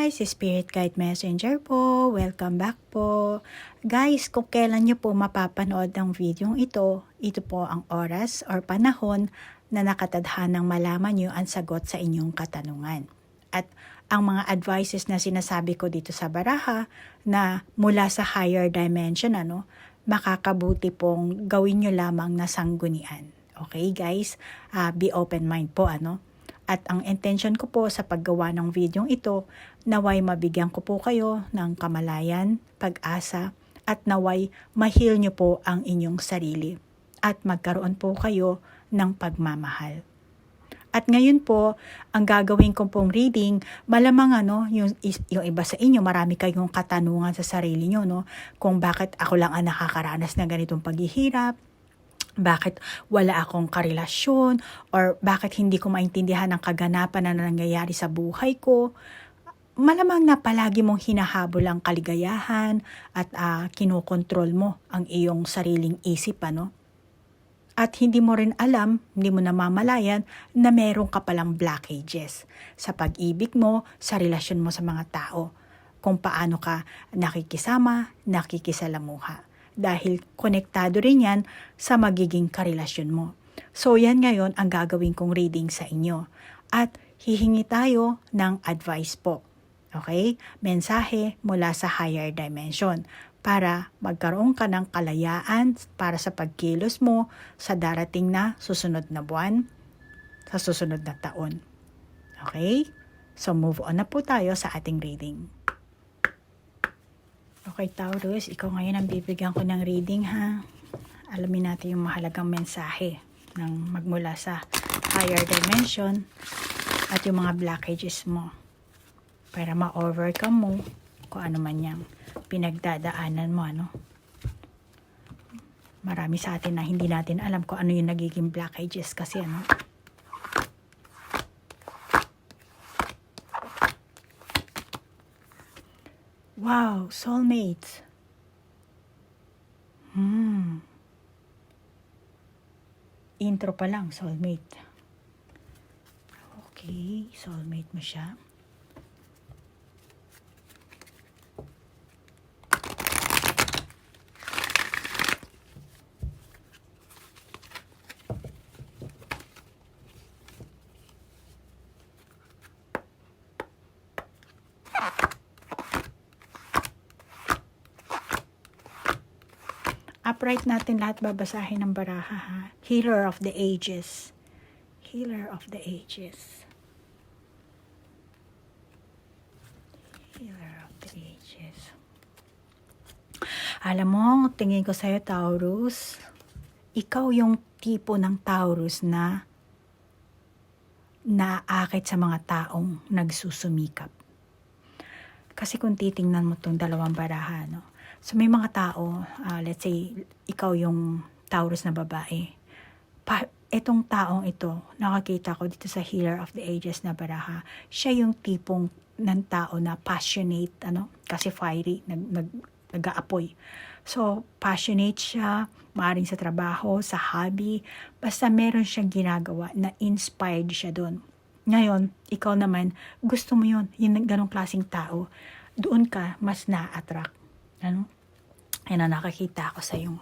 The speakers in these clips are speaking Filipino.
guys, Spirit Guide Messenger po. Welcome back po. Guys, kung kailan nyo po mapapanood ang video ito po ang oras or panahon na nakatadhanang malaman nyo ang sagot sa inyong katanungan. At ang mga advices na sinasabi ko dito sa baraha na mula sa higher dimension, makakabuti pong gawin nyo lamang na sanggunian. Okay guys, be open mind po At ang intention ko po sa paggawa ng video ito, naway mabigyan ko po kayo ng kamalayan, pag-asa, at naway ma-heal nyo po ang inyong sarili. At magkaroon po kayo ng pagmamahal. At ngayon po, ang gagawin ko pong reading, malamang yung iba sa inyo, marami kayong katanungan sa sarili nyo, kung bakit ako lang ang nakakaranas ng ganitong paghihirap, bakit wala akong karelasyon, or bakit hindi ko maintindihan ang kaganapan na nangyayari sa buhay ko. Malamang na palagi mong hinahabol ang kaligayahan at kinokontrol mo ang iyong sariling isip, At hindi mo rin alam, hindi mo namamalayan na meron ka palang blockages sa pag-ibig mo, sa relasyon mo sa mga tao, kung paano ka nakikisama, nakikisalamuha. Dahil konektado rin yan sa magiging karelasyon mo. So yan ngayon ang gagawin kong reading sa inyo. At hihingi tayo ng advice po. Okay? Mensahe mula sa higher dimension para magkaroon ka ng kalayaan para sa pagkilos mo sa darating na susunod na buwan, sa susunod na taon. Okay? So move on na po tayo sa ating reading. Okay, Taurus, ikaw ngayon ang bibigyan ko ng reading, ha? Alamin natin yung mahalagang mensahe ng magmula sa higher dimension at yung mga blockages mo para ma-overcome mo kung ano man yung pinagdadaanan mo, Marami sa atin na hindi natin alam kung ano yung nagiging blockages kasi, Wow, soulmates. Intro pa lang, soulmate. Okay, soulmate mo siya. Upright natin lahat babasahin ng baraha, ha? Healer of the ages. Healer of the ages. Healer of the ages. Alam mo, tingin ko sa'yo, Taurus, ikaw yung tipo ng Taurus na naaakit sa mga taong nagsusumikap. Kasi kung titingnan mo itong dalawang baraha, So may mga tao, let's say, ikaw yung Taurus na babae. Itong taong ito, nakakita ko dito sa Healer of the Ages na baraha, siya yung tipong ng tao na passionate, kasi fiery, nag-aapoy. So, passionate siya, maaaring sa trabaho, sa hobby, basta meron siyang ginagawa na inspired siya doon. Ngayon, ikaw naman, gusto mo yun, yung ganong klaseng tao, doon ka mas na-attract. Yan ang nakakita ako sa yung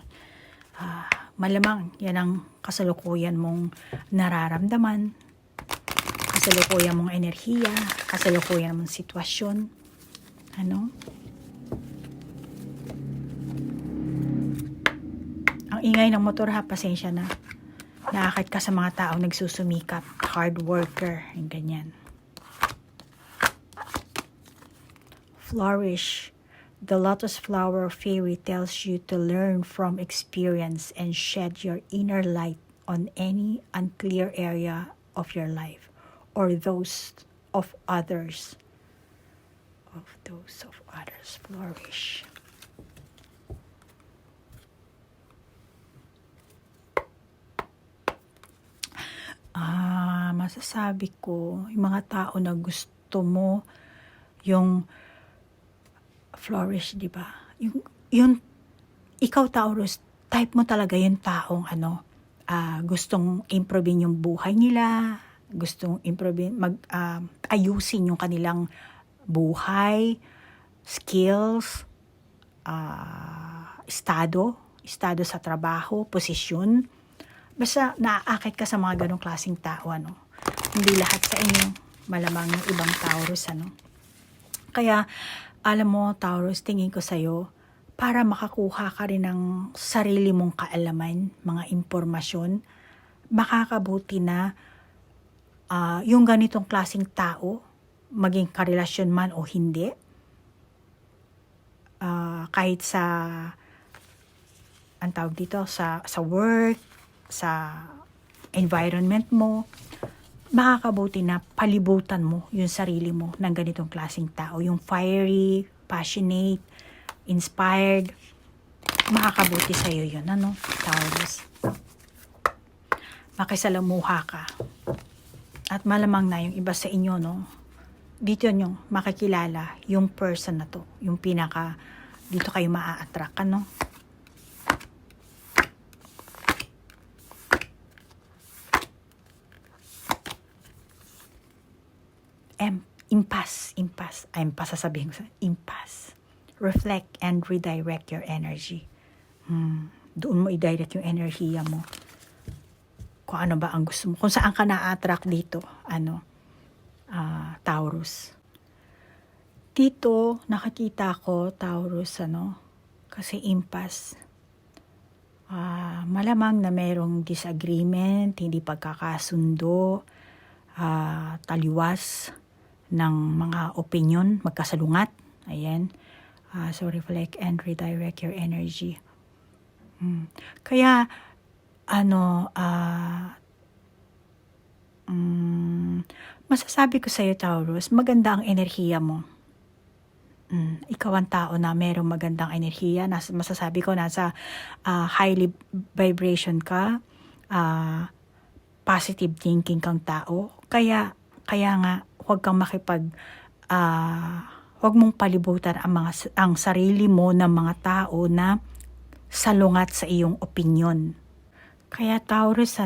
malamang yan ang kasalukuyan mong nararamdaman, kasalukuyan mong enerhiya, kasalukuyan mong sitwasyon. Ang ingay ng motor, ha, pasensya na. Naakit ka sa mga taong nagsusumikap, hard worker, yung ganyan. Flourish. The lotus flower fairy tells you to learn from experience and shed your inner light on any unclear area of your life or those of others. Flourish. Masasabi ko, yung mga tao na gusto mo, yung flourish, di ba? Yung ikaw, Taurus, type mo talaga yung taong gustong improve yung buhay nila, gustong improve, ayusin yung kanilang buhay, skills, estado sa trabaho, posisyon. Basta naaakit ka sa mga ganong klaseng tao, ano. Hindi lahat sa inyo, malamang yung ibang Taurus, ano. Kaya, alam mo, Taurus, tingin ko sa'yo, para makakuha ka rin ng sarili mong kaalaman, mga impormasyon, makakabuti na yung ganitong klaseng tao, maging karelasyon man o hindi, kahit sa, ang tawag dito, sa work, sa environment mo, makakabuti na palibutan mo yung sarili mo ng ganitong klaseng tao. Yung fiery, passionate, inspired, makakabuti sa'yo yun, ano, Taurus. Makisalamuha ka. At malamang na yung iba sa inyo, no, dito nyo makikilala yung person na to, yung pinaka, dito kayo maa-attract, ano. Impasse sasabihin ko sa impasse. Reflect and redirect your energy. Doon mo i-direct yung enerhiya mo. Kung ano ba ang gusto mo. Kung saan ka na-attract dito. Taurus. Dito, nakakita ko, Taurus, kasi impasse. Malamang na merong disagreement, hindi pagkakasundo, taliwas ng mga opinion, magkasalungat. Ayan. So, reflect and redirect your energy. Kaya, masasabi ko sa'yo, Taurus, maganda ang enerhiya mo. Ikaw ang tao na merong magandang enerhiya. Masasabi ko, nasa highly vibration ka, positive thinking kang tao. Kaya nga, huwag kang huwag mong palibutan ang sarili mo ng mga tao na salungat sa iyong opinion. Kaya Taurus,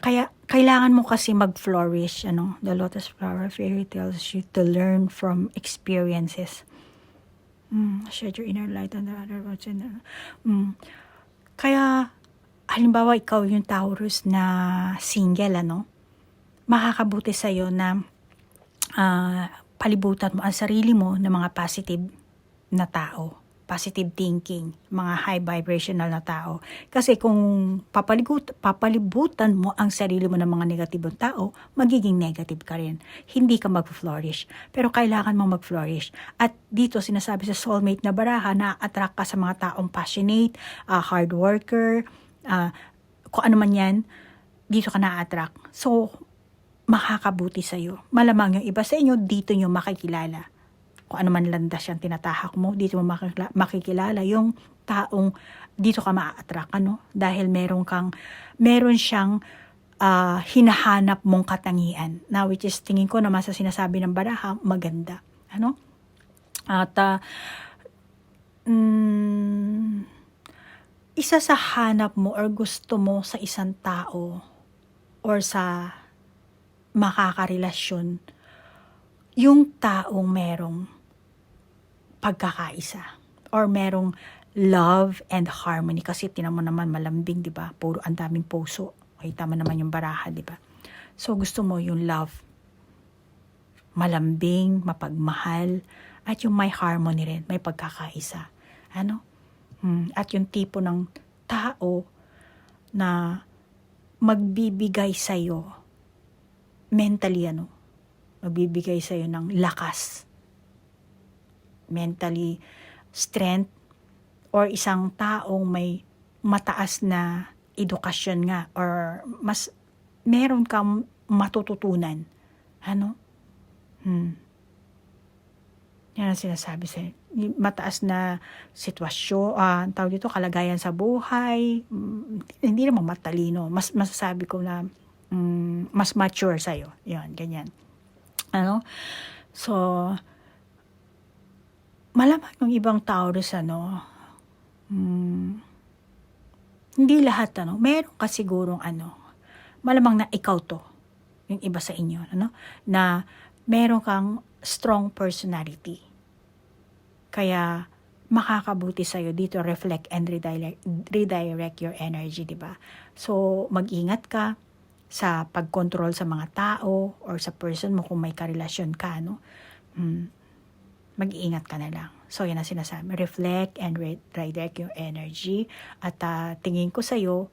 kaya kailangan mo kasi mag-flourish, The Lotus Flower Fairy tells you to learn from experiences. Shed your inner light on the other words. Kaya, halimbawa, ikaw yung Taurus na single, makakabuti sa'yo na palibutan mo ang sarili mo ng mga positive na tao, positive thinking, mga high vibrational na tao. Kasi kung papalibutan mo ang sarili mo ng mga negatibong tao, magiging negative ka rin. Hindi ka mag-flourish. Pero kailangan mo mag-flourish. At dito sinasabi sa soulmate na baraha na attract ka sa mga taong passionate, hard worker, kung ano man yan, dito ka na-attract. So, makakabuti sa'yo. Malamang yung iba sa inyo, dito nyo makikilala. Kung ano man landas yung tinatahak mo, dito mo makikilala yung taong dito ka ma-attract, dahil meron siyang hinahanap mong katangian. Now, which is, tingin ko naman sa sinasabi ng baraha, maganda. At, isa sa hanap mo or gusto mo sa isang tao or sa makakarelasyon, yung taong merong pagkakaisa or merong love and harmony. Kasi tinan mo naman malambing, di ba? Puro ang daming puso. Okay, tama naman yung baraha, di ba? So gusto mo yung love, malambing, mapagmahal, at yung may harmony rin, may pagkakaisa. At yung tipo ng tao na magbibigay sa'yo mentally, magbibigay sa'yo ng lakas, mentally strength, or isang taong may mataas na edukasyon nga, or mas meron kang matututunan. Yan ang sinasabi sa'yo. Mataas na sitwasyon, tawag dito, kalagayan sa buhay, hindi naman matalino. Masasabi ko na mas mature sa'yo. Yan, ganyan. So, malamang yung ibang Taurus, hindi lahat, meron ka sigurong, malamang na ikaw to, yung iba sa inyo, na meron kang strong personality. Kaya makakabuti sa'yo dito, reflect and redirect your energy, di ba? So, mag-ingat ka sa pag-control sa mga tao or sa person mo kung may karelasyon ka, no? Mag-iingat ka na lang. So, yan ang sinasabi. Reflect and redirect your energy. At tingin ko sa'yo,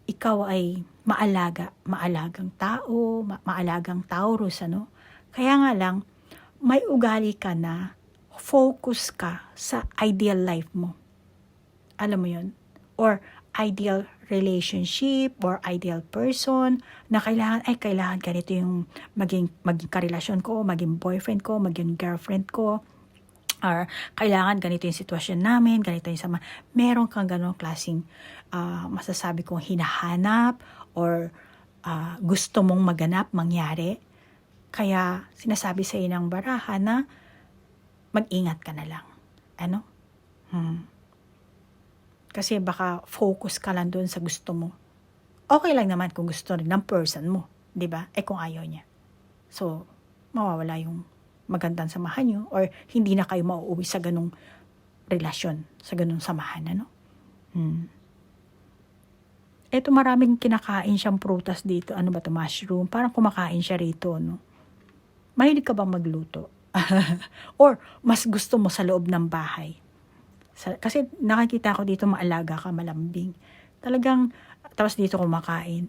ikaw ay maalagang tao, maalagang Taurus, ano? Kaya nga lang, may ugali ka na focus ka sa ideal life mo. Alam mo yun? Or ideal relationship or ideal person na kailangan ganito yung maging karelasyon ko, maging boyfriend ko, maging girlfriend ko, or kailangan ganito yung sitwasyon namin, ganito yung sama. Meron kang ganong klaseng masasabi kong hinahanap or gusto mong maganap, mangyari. Kaya sinasabi sa iyo ng baraha na mag-ingat ka na lang. Ano? Kasi baka focus ka lang doon sa gusto mo. Okay lang naman kung gusto rin ng person mo. 'Di ba? Kung ayaw niya. So, mawawala yung magandang samahan nyo or hindi na kayo mauuwi sa ganung relasyon, sa ganung samahan. Ano? Eto, maraming kinakain siyang prutas dito. Ano ba to? Mushroom. Parang kumakain siya rito. No? Mahilig ka bang magluto? Or mas gusto mo sa loob ng bahay? Kasi nakikita ko dito maalaga ka, malambing. Talagang, tapos dito kumakain.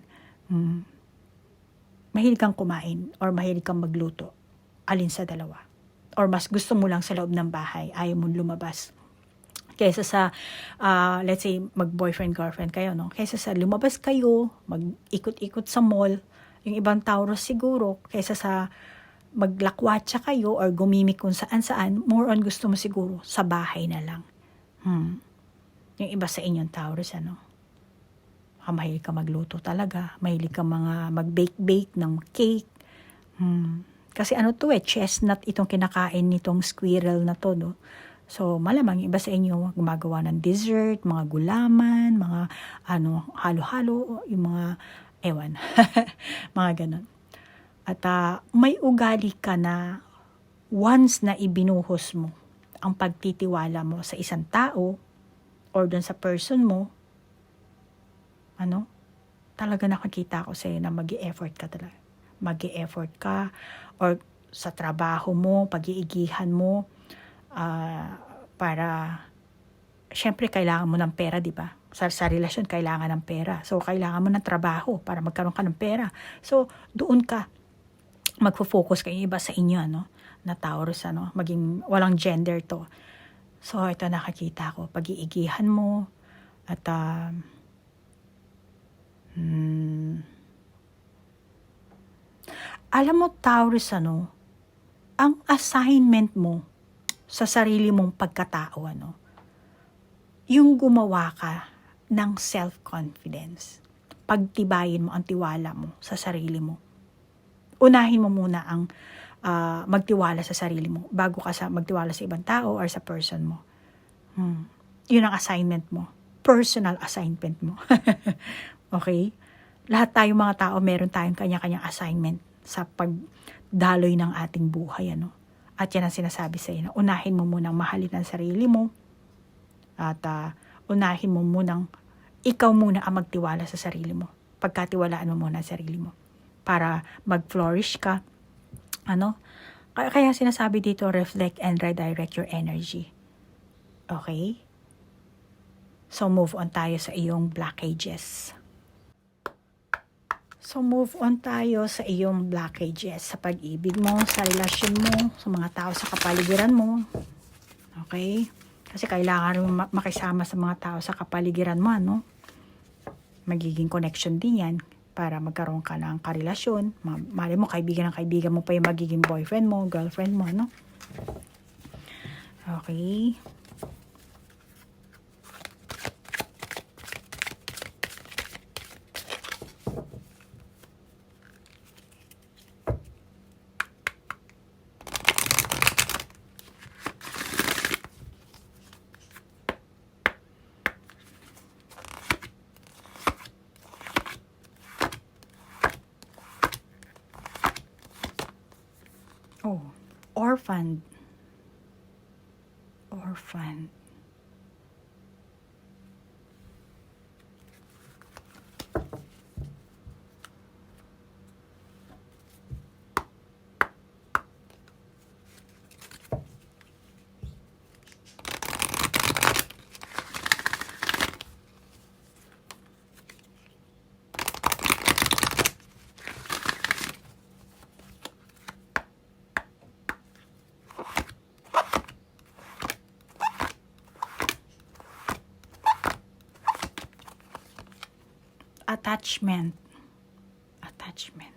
Mahilig kang kumain or mahilig kang magluto. Alin sa dalawa? Or mas gusto mo lang sa loob ng bahay, ayaw mo lumabas? Kaysa sa, let's say, mag-boyfriend-girlfriend kayo, no? Kaysa sa lumabas kayo, mag-ikot-ikot sa mall, yung ibang Taurus siguro, kaysa sa maglakwatsa kayo or gumimik kung saan-saan, more on gusto mo siguro sa bahay na lang. Yung iba sa inyong Taurus, ano? Mahilig ka magluto talaga. Mahilig ka mga mag-bake-bake ng cake. Kasi ano to chestnut itong kinakain nitong squirrel na to, no? So, malamang iba sa inyo gumagawa ng dessert, mga gulaman, mga halo-halo, yung mga, ewan, mga ganun. At may ugali ka na once na ibinuhos mo ang pagtitiwala mo sa isang tao or dun sa person mo, talaga nakakita ko sa'yo na mag-i-effort ka talaga. Mag-i-effort ka or sa trabaho mo, pag-iigihan mo, para, syempre kailangan mo ng pera, di ba? Sa relasyon, kailangan ng pera. So, kailangan mo ng trabaho para magkaroon ka ng pera. So, doon ka magfo-focus kayo, iba sa inyo, na Taurus, maging walang gender to. So, ito nakakita ko, pag-iigihan mo, at alam mo, Taurus, ang assignment mo sa sarili mong pagkatao, yung gumawa ka ng self-confidence. Pagtibayin mo ang tiwala mo sa sarili mo. Unahin mo muna ang magtiwala sa sarili mo bago ka magtiwala sa ibang tao or sa person mo. Yun ang assignment mo. Personal assignment mo. Okay? Lahat tayong mga tao, meron tayong kanya-kanyang assignment sa pagdaloy ng ating buhay. At yan ang sinasabi sa iyo. Unahin mo munang mahalin ang sarili mo. At unahin mo munang ikaw muna ang magtiwala sa sarili mo. Pagkatiwalaan mo muna ang sarili mo. Para mag-flourish ka. Kaya sinasabi dito, reflect and redirect your energy. Okay? So, move on tayo sa iyong blockages. Sa pag-ibig mo, sa relasyon mo, sa mga tao sa kapaligiran mo. Okay? Kasi kailangan rin makisama sa mga tao sa kapaligiran mo, Magiging connection din yan para magkaroon ka ng karelasyon. Mali mo, kaibigan mo pa yung magiging boyfriend mo, girlfriend mo, Okay. orphaned. Orphan. Attachment. Attachment.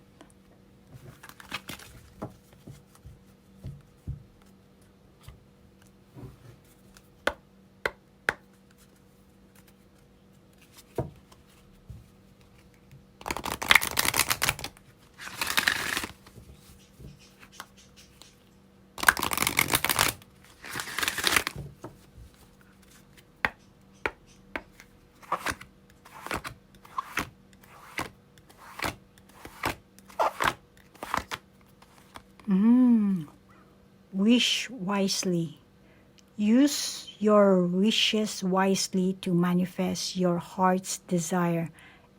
Wish wisely. Use your wishes wisely to manifest your heart's desire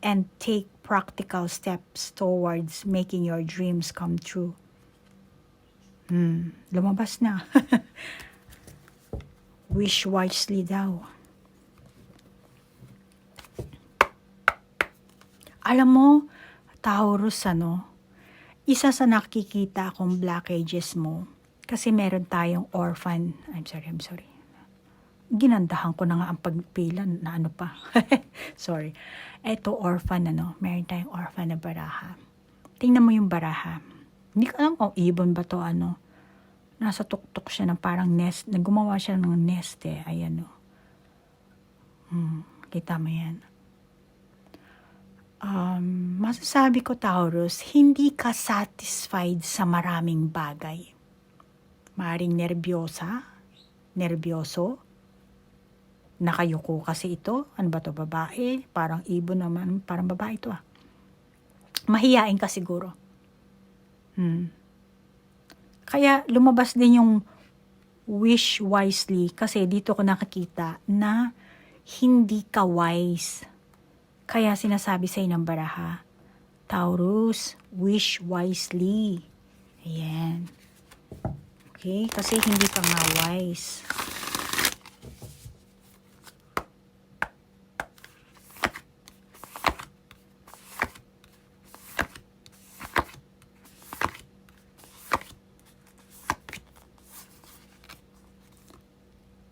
and take practical steps towards making your dreams come true. Lumabas na. Wish wisely daw. Alam mo, Taurus, isa sa nakikita akong blockages mo, kasi meron tayong orphan. I'm sorry. Ginandahan ko na nga ang pagpilan na pa. Sorry. Eto orphan, meron tayong orphan na baraha. Tingnan mo yung baraha. Hindi ko alam kung ibon ba to, Nasa tuktok siya ng parang nest. Gumawa siya ng nest Ayan, kita mo yan. Masasabi ko, Taurus, hindi ka satisfied sa maraming bagay. Maaring nervyoso, nakayuko kasi ito. Ano ba to, babae? Parang ibon naman, parang babae ito Mahiyain ka siguro. Kaya lumabas din yung wish wisely kasi dito ko nakakita na hindi ka wise. Kaya sinasabi sa'yo ng baraha, Taurus, wish wisely. Ayan. Okay? Kasi hindi ka nga wise.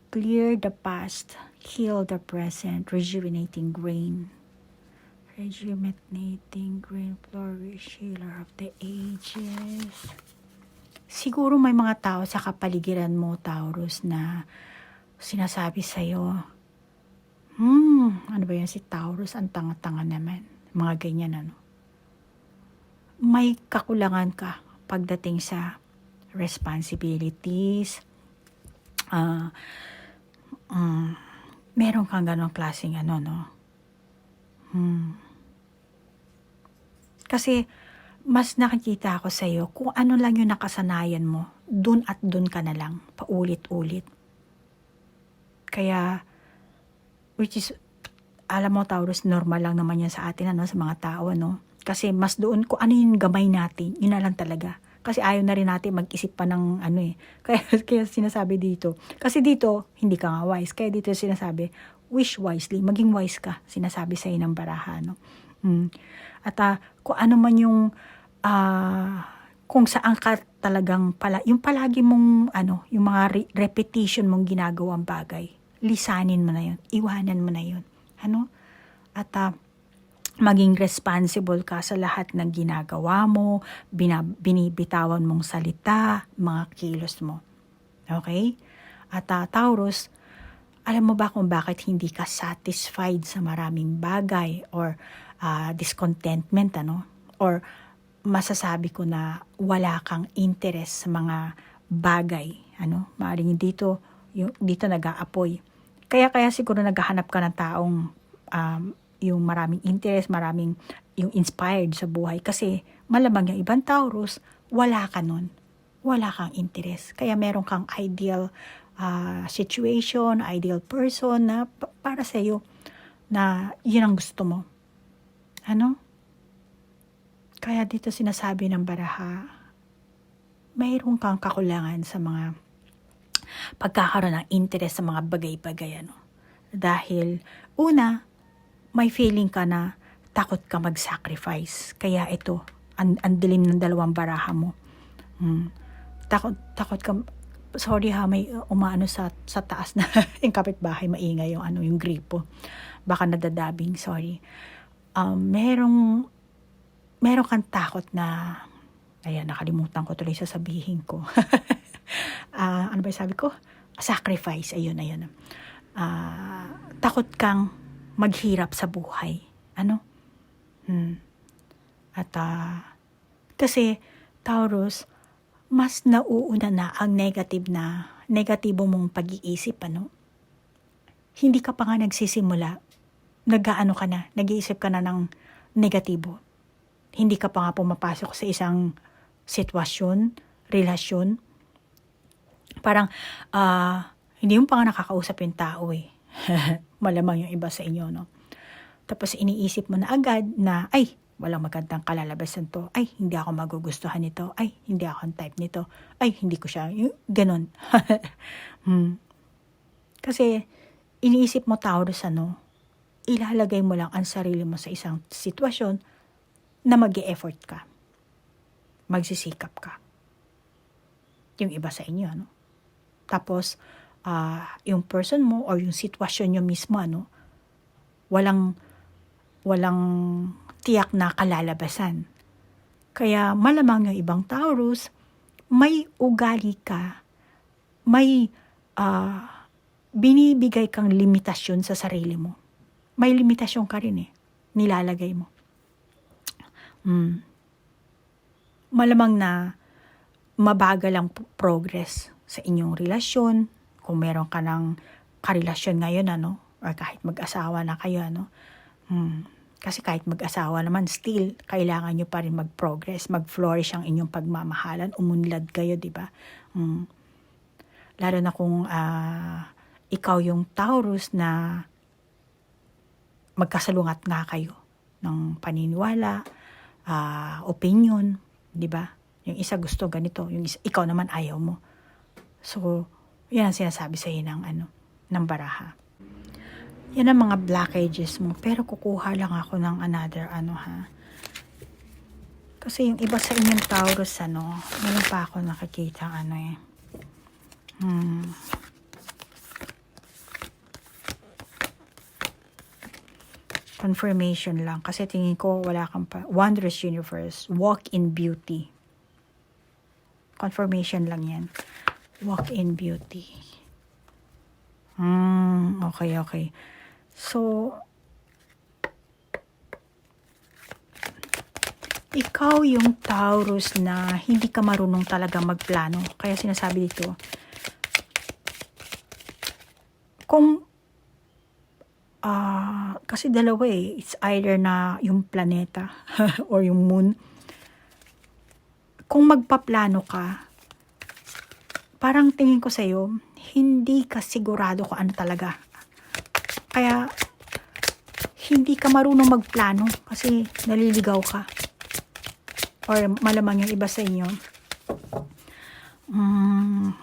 Clear the past, heal the present, rejuvenating grain. Rejuvenating grain, flourish, healer of the ages. Siguro may mga tao sa kapaligiran mo, Taurus, na sinasabi sa'yo, ano ba yan si Taurus? Ang tanga-tanga naman. Mga ganyan, May kakulangan ka pagdating sa responsibilities. Meron kang ganong klaseng Kasi, mas nakikita ako sa iyo kung ano lang yung nakasanayan mo, dun at dun ka na lang, paulit-ulit. Kaya, which is, alam mo, Taurus, normal lang naman yan sa atin, sa mga tao, Kasi mas doon, kung ano yung gamay natin, yun na lang talaga. Kasi ayaw na rin natin mag-isip pa ng Kaya sinasabi dito. Kasi dito, hindi ka nga wise. Kaya dito sinasabi, wish wisely, maging wise ka, sinasabi sa'yo ng baraha, At kung ano man yung kung saan ka talagang yung palagi mong yung mga repetition mong ginagawang bagay, lisanin mo na yun, iwanan mo na yun. At maging responsible ka sa lahat ng ginagawa mo, binibitawan mong salita, mga kilos mo. Okay? At Taurus, alam mo ba kung bakit hindi ka satisfied sa maraming bagay or discontentment, or masasabi ko na wala kang interest sa mga bagay, maaaring dito nag-aapoy. Kaya siguro naghahanap ka ng taong yung maraming interest, yung inspired sa buhay, kasi malamang yung ibang Taurus, wala ka nun. wala kang interest. Kaya meron kang ideal situation, ideal person na para sa'yo na yun ang gusto mo. Ano? Kaya dito sinasabi ng baraha, mayroon kang kakulangan sa mga pagkakaroon ng interest sa mga bagay-bagay. Dahil, una, may feeling ka na takot ka mag-sacrifice. Kaya ito, ang dilim ng dalawang baraha mo. Takot ka, sorry ha, may umaano sa taas na yung kapitbahay, maingay yung gripo. Baka nadadabing, sorry. Merong kang takot na, ayan, nakalimutan ko tuloy sasabihin ko. Ano ba sabi ko? Sacrifice, ayun. Takot kang maghirap sa buhay. At kasi Taurus, mas nauuna na ang negatibo mong pag-iisip, Hindi ka pa nga nagsisimula, nag-iisip ka na ng negatibo. Hindi ka pa nga pumapasok sa isang sitwasyon, relasyon. Parang, hindi mo pa nga nakakausap yung tao Malamang yung iba sa inyo, Tapos iniisip mo na agad na, ay, walang magandang kalalabasan to. Ay, hindi ako magugustuhan nito. Ay, hindi ako ang type nito. Ay, hindi ko siya. Ganon. Kasi, iniisip mo, Taurus, ilalagay mo lang ang sarili mo sa isang sitwasyon na mag-e-effort ka. Magsisikap ka. Yung iba sa inyo, Tapos, yung person mo or yung sitwasyon nyo mismo, walang tiyak na kalalabasan. Kaya malamang yung ibang Taurus, may ugali ka, may binibigay kang limitasyon sa sarili mo. May limitasyon ka rin nilalagay mo. Malamang na mabagal ang progress sa inyong relasyon, kung meron ka ng karelasyon ngayon, or kahit mag-asawa na kayo, Kasi kahit mag-asawa naman, still, kailangan nyo pa rin mag-progress, mag-flourish ang inyong pagmamahalan, umunlad kayo, di ba? Lalo na kung ikaw yung Taurus na magkasalungat nga kayo ng paniniwala, opinion, di ba? Yung isa gusto ganito, yung isa, ikaw naman ayaw mo. So, yan ang sinasabi sa iyo ng baraha. Yan ang mga blockages mo. Pero kukuha lang ako ng another Kasi yung iba sa inyong Taurus, meron pa ako nakikita Confirmation lang. Kasi tingin ko wala kang pa. Wondrous Universe. Walk in beauty. Confirmation lang yan. Walk in beauty. Okay. So, ikaw yung Taurus na hindi ka marunong talaga magplano. Kaya sinasabi dito, kung, kasi dalawa it's either na yung planeta or yung moon. Kung magpaplano ka, parang tingin ko sa'yo, hindi ka sigurado kung ano talaga. Kaya, hindi ka marunong magplano kasi naliligaw ka. Or malamang yung iba sa inyo.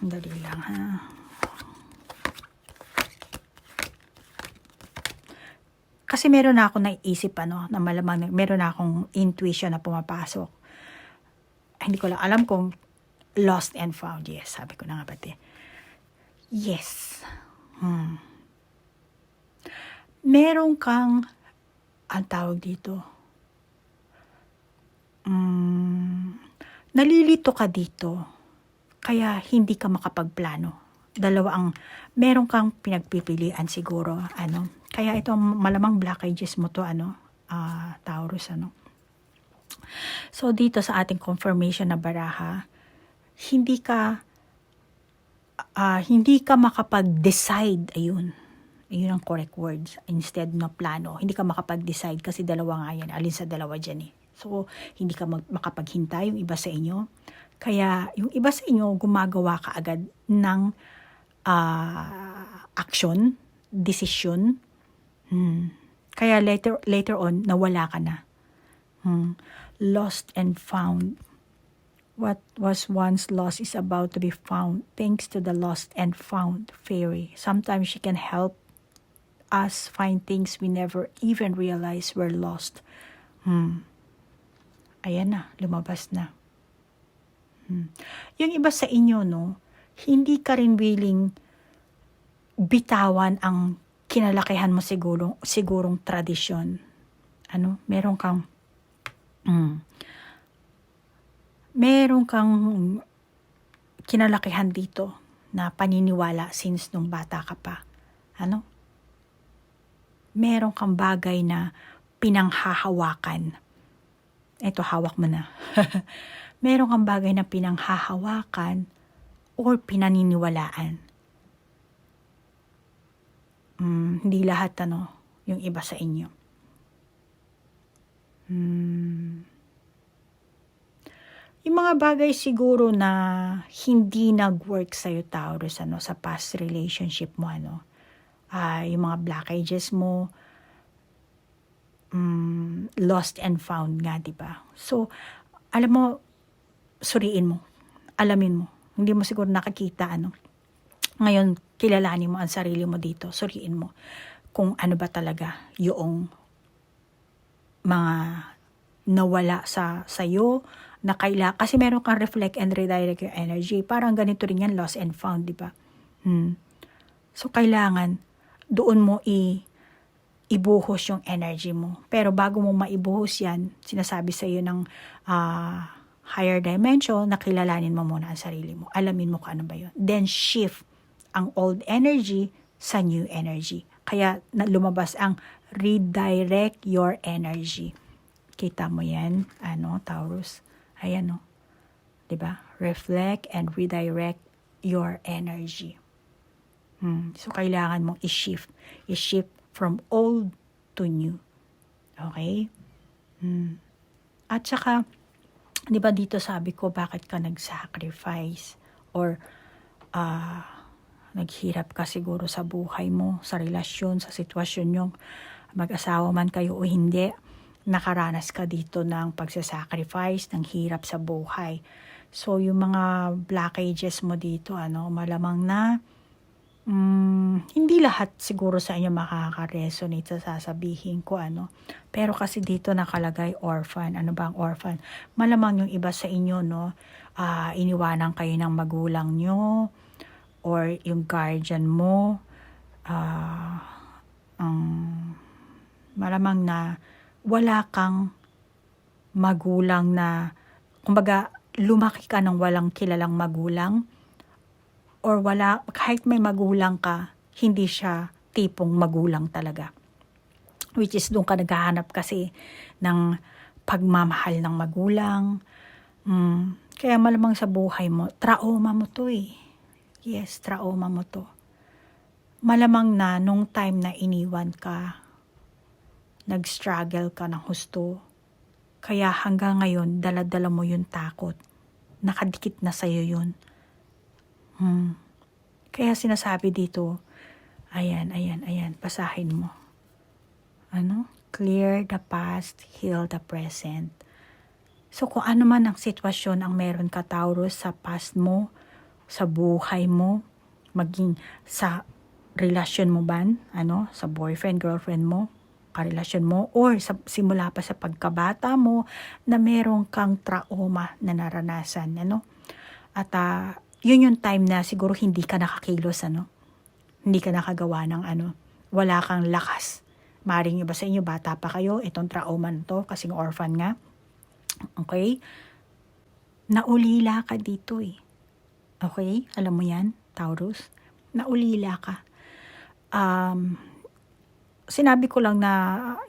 Dali lang Kasi meron na akong naisip na malamang meron na akong intuition na pumapasok. Hindi ko lang alam kung lost and found. Yes, sabi ko na nga pati. Yes. Meron kang, ang tawag dito, nalilito ka dito, kaya hindi ka makapagplano. Meron kang pinagpipilian siguro, Kaya ito, malamang blockages mo to, Taurus, So, dito sa ating confirmation na baraha, hindi ka makapag-decide, ayun ang correct words, instead na plano. Hindi ka makapag-decide kasi dalawa nga yan, alin sa dalawa dyan So, hindi ka makapaghintay yung iba sa inyo. Kaya yung iba sa inyo gumagawa ka agad ng action, decision. Kaya later on, nawala ka na. Lost and found. What was once lost is about to be found thanks to the lost and found fairy. Sometimes she can help us find things we never even realize were lost. Ayan na, lumabas na. Yung iba sa inyo, no, hindi ka rin willing bitawan ang kinalakihan mo sigurong tradisyon. Meron kang kinalakihan dito na paniniwala since nung bata ka pa. Meron kang bagay na pinanghahawakan. Ito, hawak mo na. Meron kang bagay na pinanghahawakan or pinaniniwalaan. Hindi lahat, yung iba sa inyo. Yung mga bagay siguro na hindi nag-work sa'yo, Taurus, sa past relationship mo, yung mga blockages mo, lost and found nga, diba? So, alam mo, suriin mo, alamin mo, hindi mo siguro nakakita, Ngayon, kilalanin mo ang sarili mo dito, suriin mo kung ano ba talaga yung mga nawala sa sayo, na kasi meron kang reflect and redirect your energy. Parang ganito rin yan, lost and found, di ba? So, kailangan doon mo ibuhos yung energy mo. Pero bago mo maibuhos yan, sinasabi sa iyo ng higher dimension, na kilalanin mo muna ang sarili mo. Alamin mo kung ano ba yun. Then shift ang old energy sa new energy. Kaya lumabas ang redirect your energy. Kita mo yan, Taurus? Ayan, diba? Reflect and redirect your energy. So, kailangan mong i-shift. I-shift from old to new. Okay? At saka, diba dito sabi ko, bakit ka nag-sacrifice? Or, naghirap ka siguro sa buhay mo, sa relasyon, sa sitwasyon yung mag-asawa man kayo o hindi, nakaranas ka dito ng pagsasacrifice, ng hirap sa buhay. So, yung mga blockages mo dito, malamang na hindi lahat siguro sa inyo makaka-resonate sa sasabihin ko, Pero kasi dito nakalagay orphan. Ano ba ang orphan? Malamang yung iba sa inyo, iniwanan kayo ng magulang nyo, or yung guardian mo, malamang na wala kang magulang na, kumbaga, lumaki ka ng walang kilalang magulang, or kahit may magulang ka, hindi siya tipong magulang talaga. Which is doon ka naghahanap kasi ng pagmamahal ng magulang. Kaya malamang sa buhay mo, trauma mo to eh. Yes, trauma mo to. Malamang na nung time na iniwan ka, nag-struggle ka ng husto, kaya hanggang ngayon, dala-dala mo yung takot. Nakadikit na sa'yo yun. Kaya sinasabi dito, ayan, basahin mo. Clear the past, heal the present. So kung ano man ang sitwasyon ang meron ka, Taurus, sa past mo, sa buhay mo, maging sa relasyon mo ba, sa boyfriend, girlfriend mo, karelasyon mo, or simula pa sa pagkabata mo, na meron kang trauma na naranasan, At yun yung time na siguro hindi ka nakakilos, Hindi ka nakagawa ng wala kang lakas. Maring iba sa inyo, bata pa kayo, itong trauma to, kasing orphan nga. Okay? Naulila ka dito eh. Okay? Alam mo yan, Taurus? Naulila ka. Sinabi ko lang na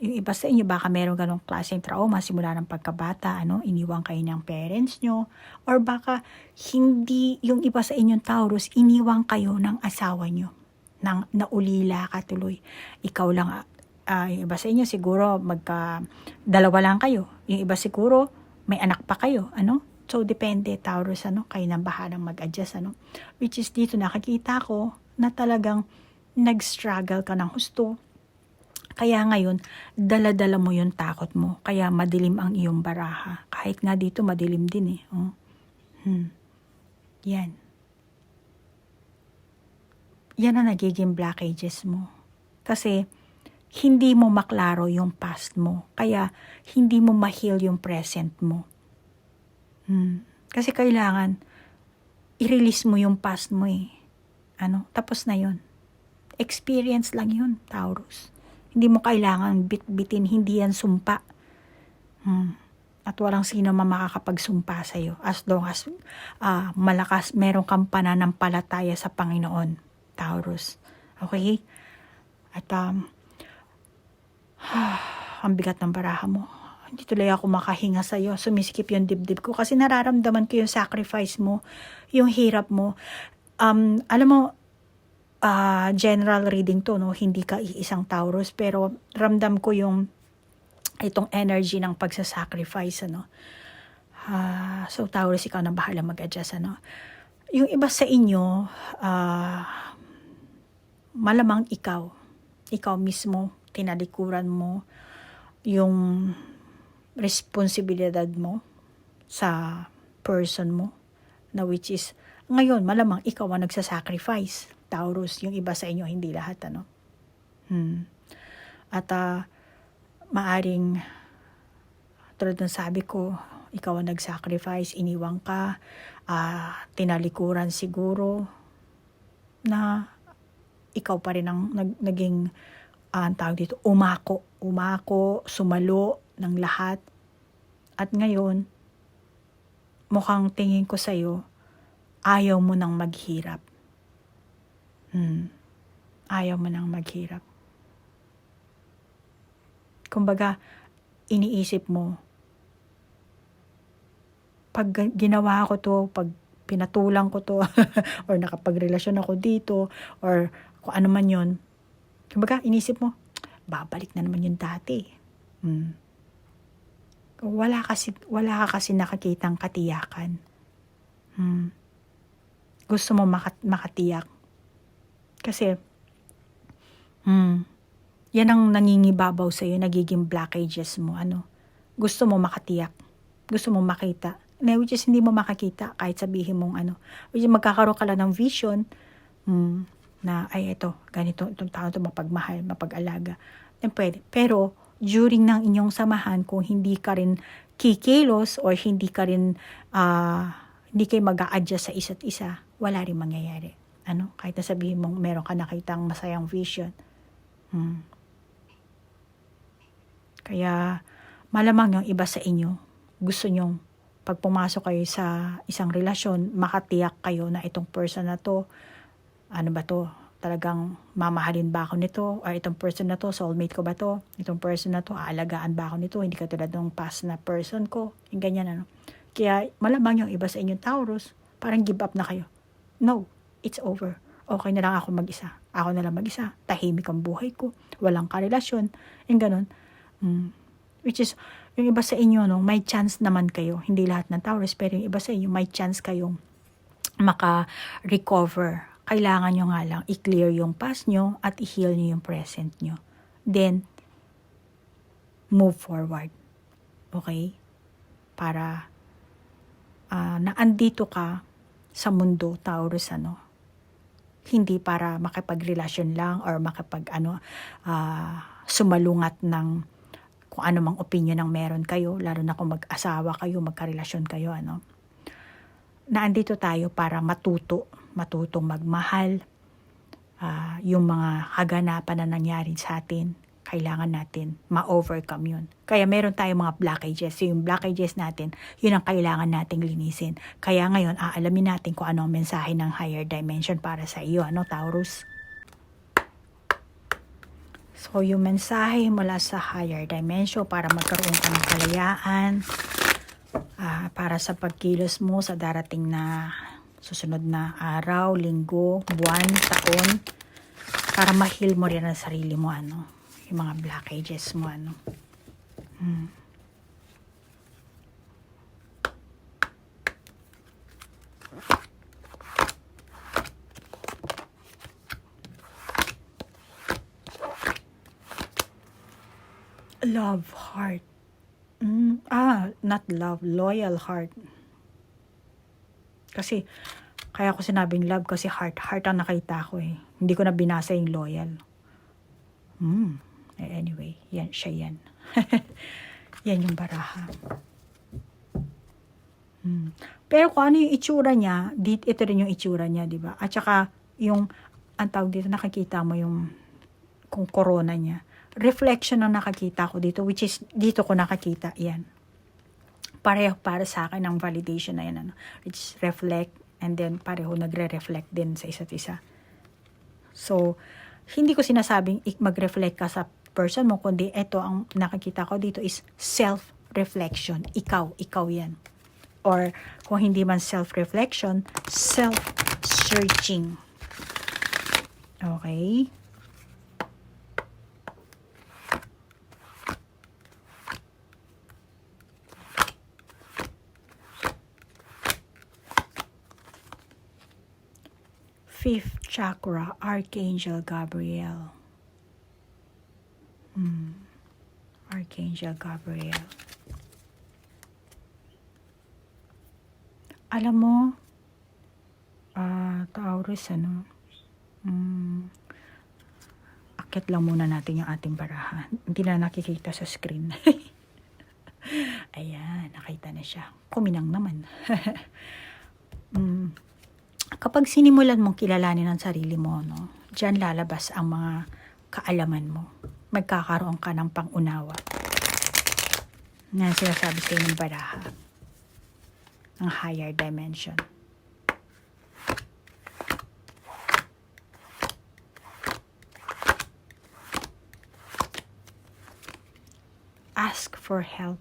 yung iba sa inyo, baka meron ganong klaseng trauma simula ng pagkabata, iniwan kayo ng parents nyo, or baka hindi, yung iba sa inyong Taurus, iniwan kayo ng asawa nyo, naulila ka tuloy. Ikaw lang, yung iba sa inyo siguro dalawa lang kayo, yung iba siguro may anak pa kayo, So, depende, Taurus, kayo nang bahalang mag-adjust, Which is dito nakikita ko na talagang nag-struggle ka ng husto. Kaya ngayon, dala-dala mo yung takot mo. Kaya madilim ang iyong baraha. Kahit nga dito, madilim din eh. Oh. Yan. Yan ang nagiging blockages mo. Kasi, hindi mo maklaro yung past mo. Kaya, hindi mo ma-heal yung present mo. Kasi kailangan, i-release mo yung past mo eh. Tapos na yun. Experience lang yun, Taurus. Hindi mo kailangan bit-bitin, hindi yan sumpa. At walang sino makakapagsumpa sa'yo as long as malakas, meron kang pananampalataya sa Panginoon, Taurus. Okay? At ang bigat ng baraha mo. Hindi tuloy ako makahinga sa'yo. Sumisikip yung dibdib ko kasi nararamdaman ko yung sacrifice mo, yung hirap mo. Alam mo, general reading to, no? Hindi ka iisang Taurus, pero ramdam ko itong energy ng pagsasacrifice, So, Taurus, ikaw na bahala mag-adjust, Yung iba sa inyo, malamang ikaw mismo, tinalikuran mo yung responsibilidad mo sa person mo, na which is, ngayon, malamang ikaw ang nagsasacrifice, Taurus, yung iba sa inyo, hindi lahat, At, maaring, tulad ng sabi ko, ikaw ang nag-sacrifice, iniwang ka, tinalikuran siguro, na ikaw pa rin ang naging, tawag dito, umako, sumalo ng lahat. At ngayon, mukhang tingin ko sa'yo, ayaw mo nang maghirap. Ayaw mo nang maghirap. Kumbaga, iniisip mo, pag ginawa ko to, pag pinatulang ko to, or nakapagrelasyon ako dito, or kung ano man yun, kumbaga, inisip mo, babalik na naman yung dati. Wala ka kasi nakakitang katiyakan. Gusto mo makatiyak. Kasi, yan ang nangingibabaw sa'yo, nagiging blockages mo. Gusto mo makatiyak. Gusto mo makita. Which is hindi mo makakita kahit sabihin mong Which is magkakaroon ka lang ng vision na, ay, ito, ganito, itong tao ito, mapagmahal, mapag-alaga. Then pwede. Pero, during ng inyong samahan, kung hindi ka rin kikilos or hindi ka rin, hindi kayo mag-a-adjust sa isa't isa, wala rin mangyayari. Kahit na sabihin mong meron ka nakitang masayang vision. Kaya, malamang yung iba sa inyo, gusto nyong pag pumasok kayo sa isang relasyon, makatiyak kayo na itong person na to, ba to? Talagang mamahalin ba ako nito? Or itong person na to, soulmate ko ba to? Itong person na to, aalagaan ba ako nito? Hindi ka tulad ng past na person ko. Yung ganyan, Kaya, malamang yung iba sa inyong Taurus, parang give up na kayo. No, it's over. Okay na lang ako mag-isa. Ako na lang mag-isa. Tahimik ang buhay ko. Walang karelasyon. Yung ganun. Which is, yung iba sa inyo, may chance naman kayo. Hindi lahat ng Taurus, pero yung iba sa inyo, may chance kayong maka-recover. Kailangan nyo nga lang i-clear yung past nyo at i-heal nyo yung present nyo. Then, move forward. Okay? Para naandito ka sa mundo, Taurus, hindi para makipagrelasyon lang or sumalungat ng kung ano mang opinion ang meron kayo, lalo na kung mag-asawa kayo, magkarelasyon kayo, Naandito tayo para matutong magmahal. Yung mga kaganapan na nangyari sa atin, kailangan natin ma-overcome yun. Kaya meron tayong mga blockages. So yung blockages natin, yun ang kailangan nating linisin. Kaya ngayon, aalamin natin kung ano ang mensahe ng higher dimension para sa iyo, Taurus? So yung mensahe mula sa higher dimension para magkaroon ka ng kalayaan, para sa pagkilos mo sa darating na susunod na araw, linggo, buwan, taon, para ma-heal mo rin ang sarili mo, yung mga blockages mo, Love heart. Not love, loyal heart. Kasi, kaya ko sinabing love kasi heart ang nakita ko eh. Hindi ko na binasa yung loyal. Anyway, yan, siya yan. Yan yung baraha. Pero kung ano yung itsura niya, ito rin yung itsura niya, di ba? At saka, yung, ang tawag dito, nakikita mo yung, kung corona niya. Reflection ang nakakita ko dito, which is, dito ko nakakita, yan. Pareho para sa akin ang validation na yan, which is reflect, and then pareho nagre-reflect din sa isa't isa. So, hindi ko sinasabing mag-reflect ka sa person mo, kundi ito ang nakikita ko dito is self-reflection. Ikaw yan. Or kung hindi man self-reflection, self-searching. Okay? Fifth chakra, Archangel Gabriel. Archangel Gabriel. Alam mo, Taurus, akit lang muna natin yung ating baraha. Hindi na nakikita sa screen. Ayan, nakita na siya. Kuminang naman. Kapag sinimulan mong kilalanin ang sarili mo, diyan lalabas ang mga kaalaman mo. Magkakaroon ka ng pangunawa. Yan sinasabi sa ng baraha. Ang higher dimension. Ask for help.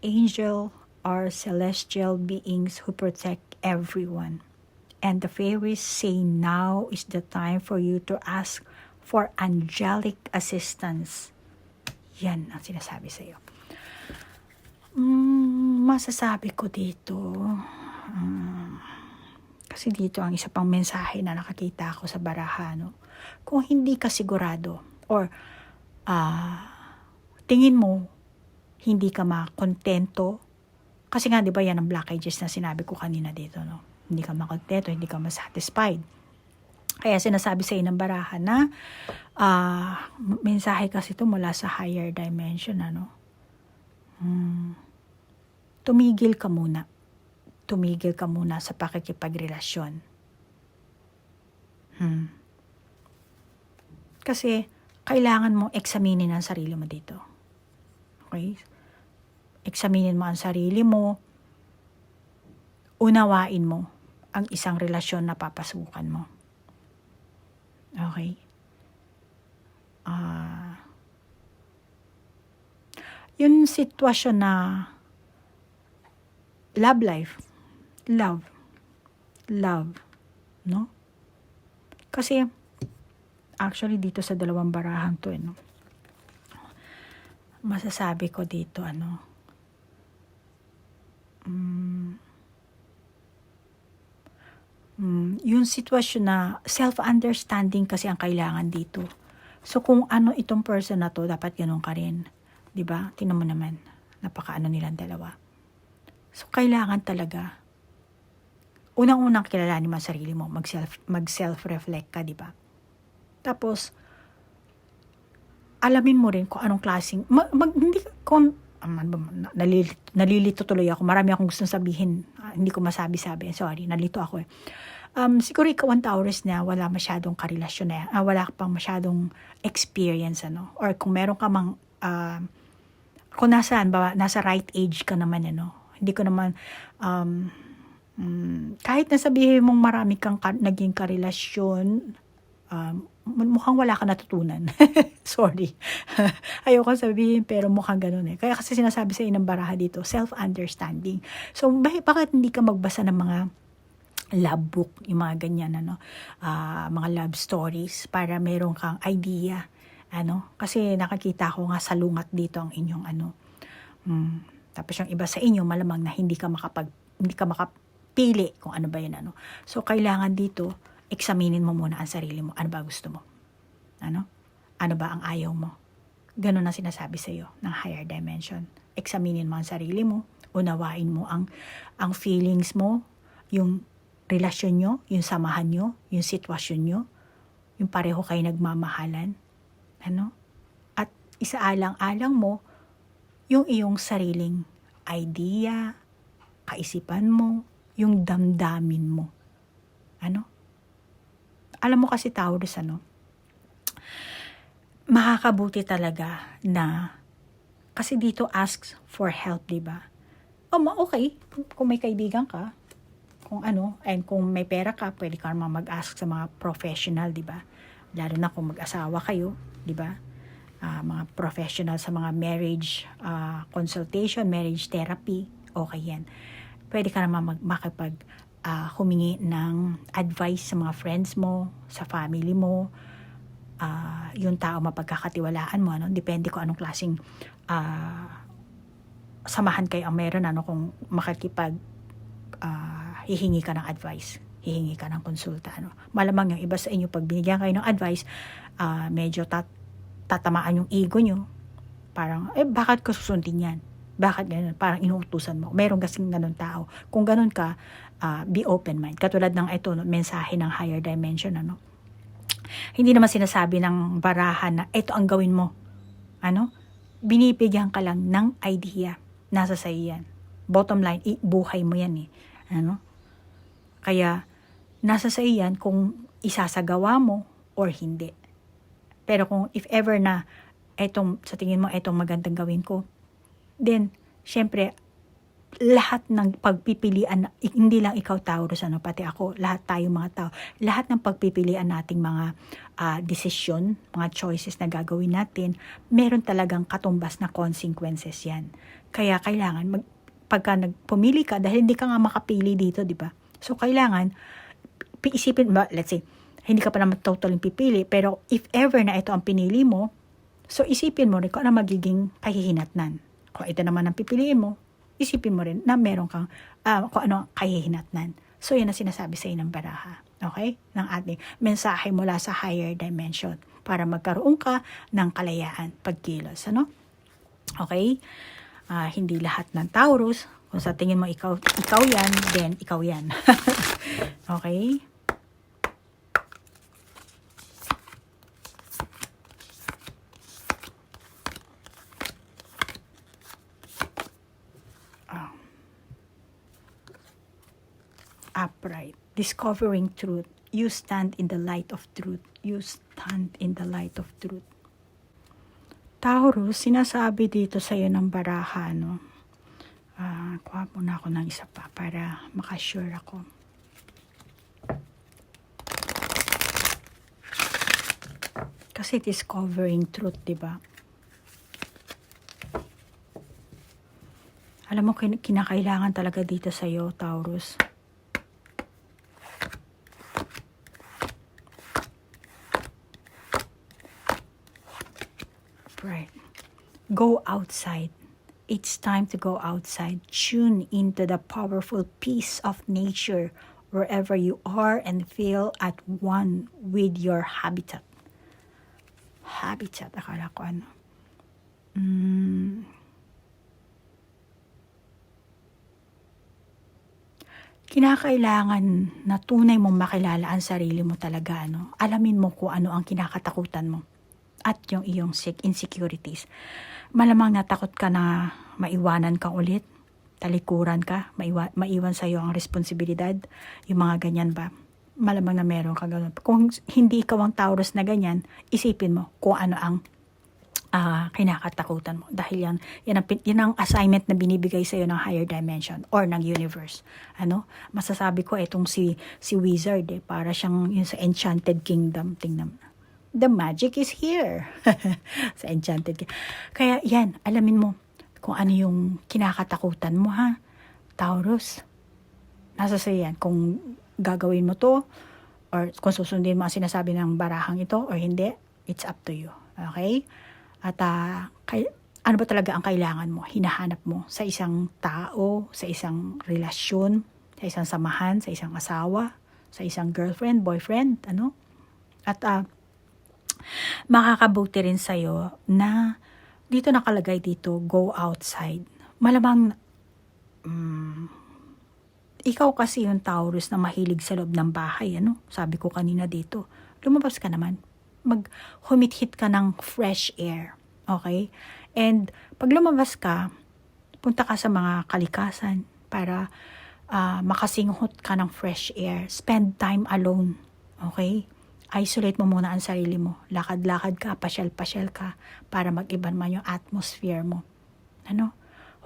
Angel are celestial beings who protect everyone. And the fairies say now is the time for you to ask for angelic assistance. Yan ang sinasabi sa iyo. Masasabi ko dito, kasi dito ang isa pang mensahe na nakakita ko sa baraha, kung hindi ka sigurado or tingin mo hindi ka makontento, kasi nga 'di ba yan ang blockages na sinabi ko kanina dito, hindi ka makontento, hindi ka masatisfied. Kaya sinasabi sa ng baraha na mensahe kasi ito mula sa higher dimension, tumigil ka muna. Tumigil ka muna sa pakikipagrelasyon. Kasi kailangan mong eksaminin ang sarili mo dito. Okay? Eksaminin mo ang sarili mo. Unawain mo ang isang relasyon na papasukan mo. Okay? Yung sitwasyon na love life, love, no? Kasi, actually dito sa dalawang barahan to, masasabi ko dito, yung sitwasyon na self-understanding kasi ang kailangan dito. So, kung ano itong person na to, dapat ganun ka rin. Diba? Tingnan mo naman, napakaano nilang dalawa. So, kailangan talaga, unang-unang kilalanin mo ang sarili mo, mag-self-reflect ka, diba? Tapos, alamin mo rin kung anong klaseng, nalilito tuloy ako. Marami akong gustong sabihin. Hindi ko masabi-sabi. Sorry, nalito ako eh. Siguro ikaw ang Taurus na wala masyadong karelasyon na, wala pang masyadong experience, or kung meron ka mang, kung nasa right age ka naman, hindi ko naman, kahit nasabihin mong marami kang naging karelasyon, mukhang wala ka natutunan. Sorry. Ayoko sabihin, pero mukhang ganun eh. Kaya kasi sinasabi sa inang baraha dito, self-understanding. So, bakit hindi ka magbasa ng mga love book, yung mga ganyan, mga love stories, para meron kang idea, kasi nakakita ko nga salungat dito ang inyong tapos yung iba sa inyo, malamang na hindi ka makapili kung ano ba yun, So, kailangan dito, eksaminin mo muna ang sarili mo. Ano ba gusto mo? Ano ba ang ayaw mo? Ganun ang sinasabi sa'yo ng higher dimension. Examinin mo ang sarili mo, unawain mo ang feelings mo, yung relasyon nyo, yung samahan nyo, yung sitwasyon nyo, yung pareho kayo nagmamahalan. Ano? At isaalang-alang mo yung iyong sariling idea, kaisipan mo, yung damdamin mo. Ano? Alam mo kasi Taurus, makakabuti talaga na, kasi dito asks for help, diba? Okay, kung may kaibigan ka, and kung may pera ka, pwede ka naman mag-ask sa mga professional, diba? Lalo na kung mag-asawa kayo, diba? Mga professional sa mga marriage consultation, marriage therapy, okay yan. Pwede ka naman makipag humingi ng advice sa mga friends mo, sa family mo, yung tao mapagkakatiwalaan mo, depende kung anong klaseng samahan kayo ang meron, kung makikipag hihingi ka ng advice, hihingi ka ng konsulta, malamang yung iba sa inyo pag binigyan kayo ng advice, medyo tatamaan yung ego nyo, parang bakit ko susundin yan, bakit ganun, parang inuutusan mo, meron kasing ganun tao. Kung ganun ka, be open mind, katulad ng ito, mensahe ng higher dimension, hindi naman sinasabi ng barahan na ito ang gawin mo, binibigyan ka lang ng idea, nasa sa'yo yan, bottom line, buhay mo yan kaya nasa sa'yo yan kung isasagawa mo or hindi. Pero kung if ever na sa tingin mo itong magandang gawin ko, then syempre lahat ng pagpipilian, hindi lang ikaw Taurus, pati ako, lahat tayo mga tao, lahat ng pagpipilian nating mga desisyon, mga choices na gagawin natin, meron talagang katumbas na consequences yan. Kaya kailangan pagka pumili ka, dahil hindi ka nga makapili dito, di ba? So kailangan isipin, let's say hindi ka pa naman totally pipili, pero if ever na ito ang pinili mo, so isipin mo rin kung ano magiging kahihinatnan. Kung ito naman ang pipiliin mo, isipin mo rin na meron kang kung ano ang kahihinatnan. So yan ang sinasabi sa ng baraha. Okay? Ng ating mensahe mula sa higher dimension para magkaroon ka ng kalayaan pagkilos. Okay? Hindi lahat ng Taurus, kung sa tingin mo ikaw yan, then ikaw yan. Okay? Upright, discovering truth. You stand in the light of truth. You stand in the light of truth. Taurus, sinasabi dito sa iyo ng baraha, kuha muna ako ng isa pa para makasure ako. Kasi discovering truth, diba? Alam mo, kinakailangan talaga dito sa iyo, Taurus. Right. Go outside. It's time to go outside. Tune into the powerful peace of nature wherever you are and feel at one with your habitat. Habitat, akala ko Kinakailangan na tunay mong makilala ang sarili mo talaga, Alamin mo kung ano ang kinakatakutan mo at yung iyong insecurities. Malamang natakot ka na maiwanan ka ulit, talikuran ka, maiwan sa iyo ang responsibilidad, yung mga ganyan ba? Malamang na meron ka ganun. Kung hindi ikaw ang Taurus na ganyan, isipin mo kung ano ang kinakatakutan mo. Dahil yan ang assignment na binibigay sa iyo ng higher dimension or ng universe. Masasabi ko itong si Wizard, para siyang yun sa Enchanted Kingdom. Tingnan mo. The magic is here. Sa Enchanted Kingdom. Kaya yan, alamin mo kung ano yung kinakatakutan mo, ha? Taurus. Nasa sa'yo yan. Kung gagawin mo to, or kung susundin mo ang sinasabi ng barahang ito, or hindi, it's up to you. Okay? At ano ba talaga ang kailangan mo, hinahanap mo sa isang tao, sa isang relasyon, sa isang samahan, sa isang asawa, sa isang girlfriend, boyfriend, At makakabuti rin sa'yo na dito nakalagay dito, go outside. Malamang, ikaw kasi yung Taurus na mahilig sa loob ng bahay, ano? Sabi ko kanina dito. Lumabas ka naman. Humit-hit ka ng fresh air. Okay? And pag lumabas ka, punta ka sa mga kalikasan para makasinghot ka ng fresh air. Spend time alone. Okay? Isolate mo muna ang sarili mo. Lakad-lakad ka, pasyal-pasyal ka para mag-iba naman yung atmosphere mo. Ano?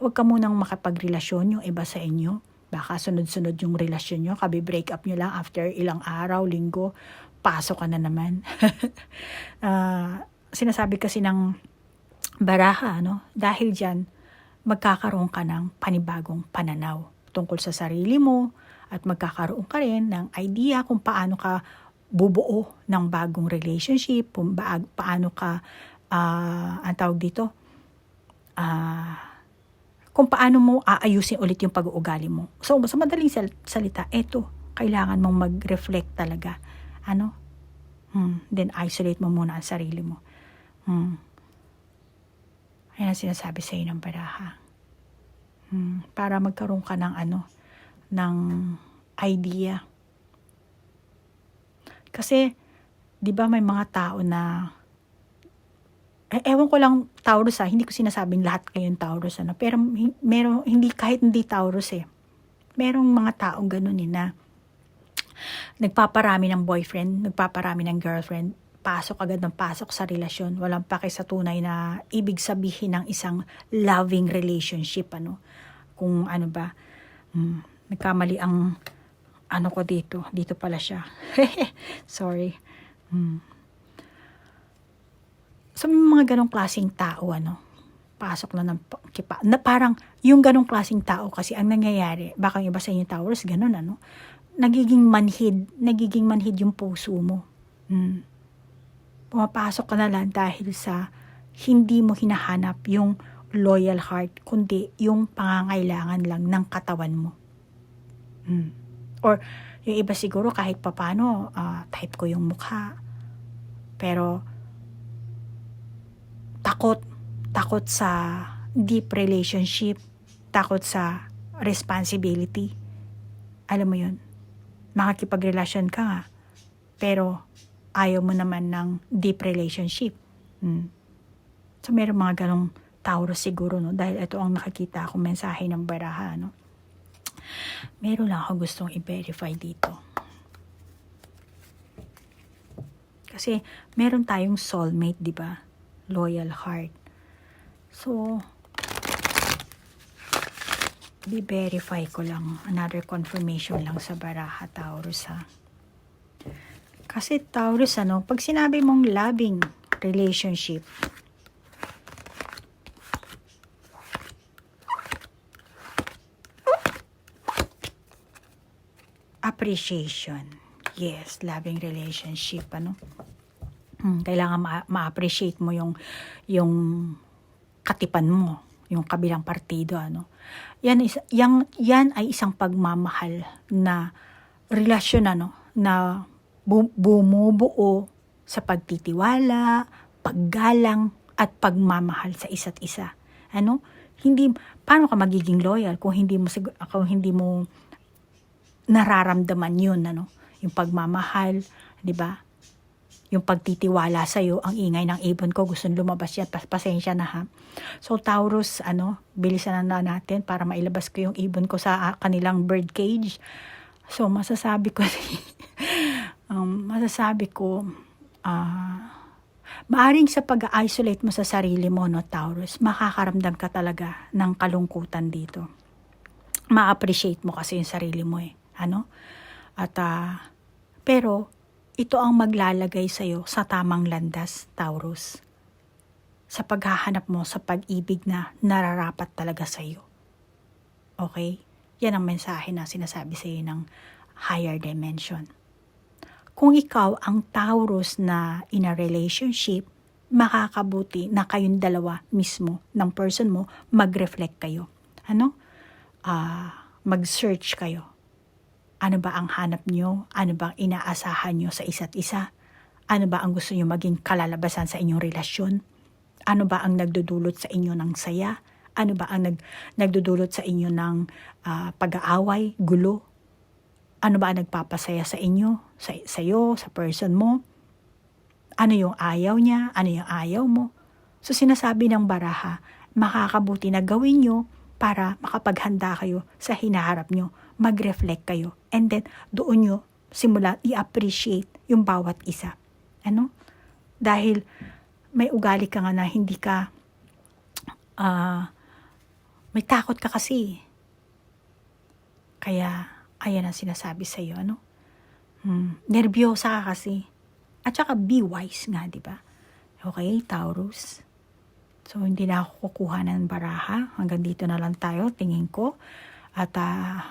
Huwag ka munang makapagrelasyon yung iba sa inyo. Baka sunod-sunod yung relasyon nyo, kabi-break up nyo lang after ilang araw, linggo, pasok ka na naman. Sinasabi kasi ng baraha, no? Dahil dyan, magkakaroon ka ng panibagong pananaw tungkol sa sarili mo at magkakaroon ka rin ng idea kung paano ka bubuo ng bagong relationship, kung paano ka, ang tawag dito, kung paano mo aayusin ulit yung pag-uugali mo. So, sa madaling salita, eto, kailangan mong mag-reflect talaga. Ano? Then, isolate mo muna ang sarili mo. Ayan ang sinasabi sa iyo ng baraha. Para magkaroon ka ng ng idea. Kasi, di ba may mga tao na ewan ko lang Taurus hindi ko sinasabing lahat kayong Taurus pero meron kahit hindi Taurus merong mga taong ganun na nagpaparami ng boyfriend, nagpaparami ng girlfriend, pasok agad ng pasok sa relasyon, walang pake sa tunay na ibig sabihin ng isang loving relationship kung ano ba nagkamali ang ko dito pala siya. Sorry. So, may mga ganong klaseng tao, pasok na ng kipa. Na parang, yung ganong klaseng tao kasi ang nangyayari, baka yung iba sa inyo Taurus, ganon, nagiging manhid yung puso mo. Pumapasok ka na lang dahil sa hindi mo hinahanap yung loyal heart, kundi yung pangangailangan lang ng katawan mo. Or, yung iba siguro kahit papano, type ko yung mukha. Pero, takot sa deep relationship, takot sa responsibility. Alam mo yun, makikipagrelasyon ka nga, pero ayaw mo naman ng deep relationship. So, meron mga ganong Taurus siguro, dahil ito ang nakakita akong mensahe ng baraha, Meron lang ako gustong i-verify dito. Kasi, meron tayong soulmate, di ba? Loyal heart. So, i-verify ko lang. Another confirmation lang sa baraha, Taurus, Kasi Taurus, pag sinabi mong loving relationship, appreciation. Yes, loving relationship, kailangan ma-appreciate mo yung katipan mo, yung kabilang partido, Yan ay isang pagmamahal na relasyon, na bumubuo sa pagtitiwala, paggalang, at pagmamahal sa isa't isa. Paano ka magiging loyal kung hindi mo nararamdaman yun, yung pagmamahal, di ba? Yung pagtitiwala sa'yo, ang ingay ng ibon ko, gustong lumabas yan, pasensya na So, Taurus, bilisan na natin para mailabas ko yung ibon ko sa kanilang bird cage. So, masasabi ko, maaring sa pag-isolate mo sa sarili mo, Taurus, makakaramdam ka talaga ng kalungkutan dito. Ma-appreciate mo kasi yung sarili mo, At, pero, ito ang maglalagay sa'yo sa tamang landas, Taurus. Sa paghahanap mo sa pag-ibig na nararapat talaga sa'yo. Okay? Yan ang mensahe na sinasabi sa'yo ng higher dimension. Kung ikaw ang Taurus na in a relationship, makakabuti na kayong dalawa mismo ng person mo, mag-reflect kayo. Mag-search kayo. Ano ba ang hanap nyo? Ano ba ang inaasahan nyo sa isa't isa? Ano ba ang gusto nyo maging kalalabasan sa inyong relasyon? Ano ba ang nagdudulot sa inyo ng saya? Ano ba ang nagdudulot sa inyo ng pag-aaway, gulo? Ano ba ang nagpapasaya sa inyo, sa'yo, sa person mo? Ano yung ayaw niya? Ano yung ayaw mo? So sinasabi ng baraha, makakabuti na gawin nyo para makapaghanda kayo sa hinaharap nyo. Mag-reflect kayo. And then doon nyo simula i-appreciate yung bawat isa. Ano? Dahil may ugali ka nga na hindi ka, may takot ka kasi. Kaya, ayan ang sinasabi sa iyo, ano? Nervyosa ka kasi. At saka be wise nga, di ba? Okay, Taurus. So, hindi na ako kukuha ng baraha. Hanggang dito na lang tayo, tingin ko. At,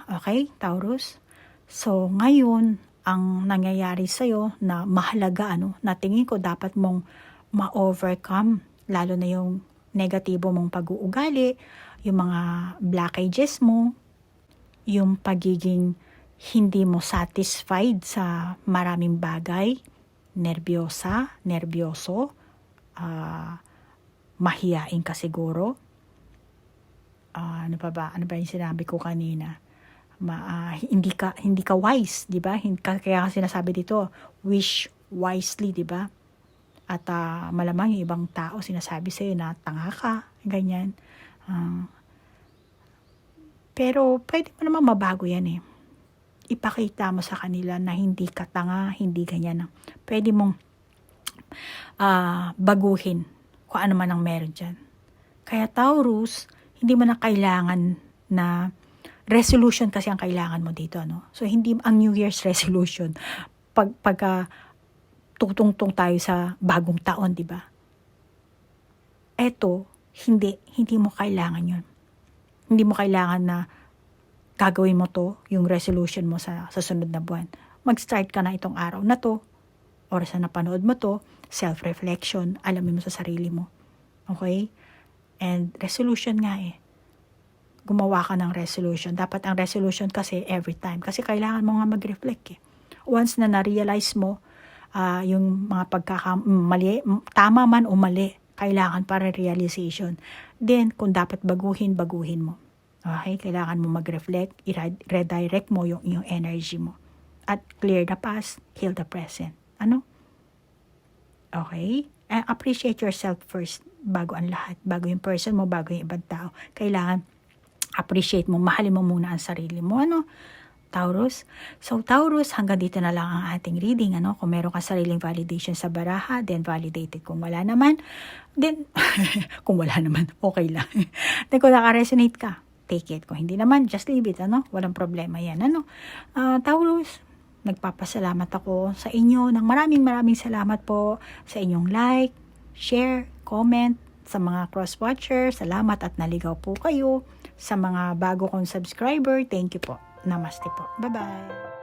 okay, Taurus. So, ngayon, ang nangyayari sa'yo na mahalaga, ano, na tingin ko dapat mong ma-overcome, lalo na yung negatibo mong pag-uugali, yung mga blockages mo, yung pagiging hindi mo satisfied sa maraming bagay, nervyoso, mahiyain ka siguro. Ano ba yung sinabi ko kanina? Hindi ka wise, di ba? Kaya sinasabi dito, wish wisely, di ba? At malamang yung ibang tao sinasabi sa'yo na tanga ka, ganyan. Pero pwede mo naman mabago yan eh. Ipakita mo sa kanila na hindi ka tanga, hindi ganyan. Pwede mong baguhin kung ano man ang meron dyan. Kaya Taurus, hindi mo na kailangan na resolution kasi ang kailangan mo dito, no? So hindi ang New Year's resolution pagka tutungtong tayo sa bagong taon, di ba? Eto, hindi mo kailangan yun. Hindi mo kailangan na gagawin mo to, yung resolution mo sa sunod na buwan. Mag-start ka na itong araw na to, oras na napanood mo to, self-reflection, alamin mo sa sarili mo. Okay? And resolution nga eh. Gumawa ka ng resolution. Dapat ang resolution kasi every time. Kasi kailangan mo nga mag-reflect eh. Once na na-realize mo, yung mga mali, tama man o mali, kailangan para realization. Then, kung dapat baguhin mo. Okay? Kailangan mo mag-reflect, i-redirect mo yung energy mo. At clear the past, heal the present. Ano? Okay? Appreciate yourself first bago ang lahat. Bago yung person mo, bago yung ibang tao. Kailangan appreciate mo, mahalin mo muna ang sarili mo. Ano? Taurus. So, Taurus, hanggang dito na lang ang ating reading. Ano? Kung meron kang sariling validation sa baraha, then validate it. Kung wala naman, then, kung wala naman, okay lang. Then, kung naka-resonate ka, take it. Kung hindi naman, just leave it. Ano? Walang problema yan. Ano? Taurus, nagpapasalamat ako sa inyo ng maraming salamat po sa inyong like, share, comment, sa mga cross-watchers, salamat at naligaw po kayo. Sa mga bago kong subscriber, thank you po. Namaste po. Bye-bye.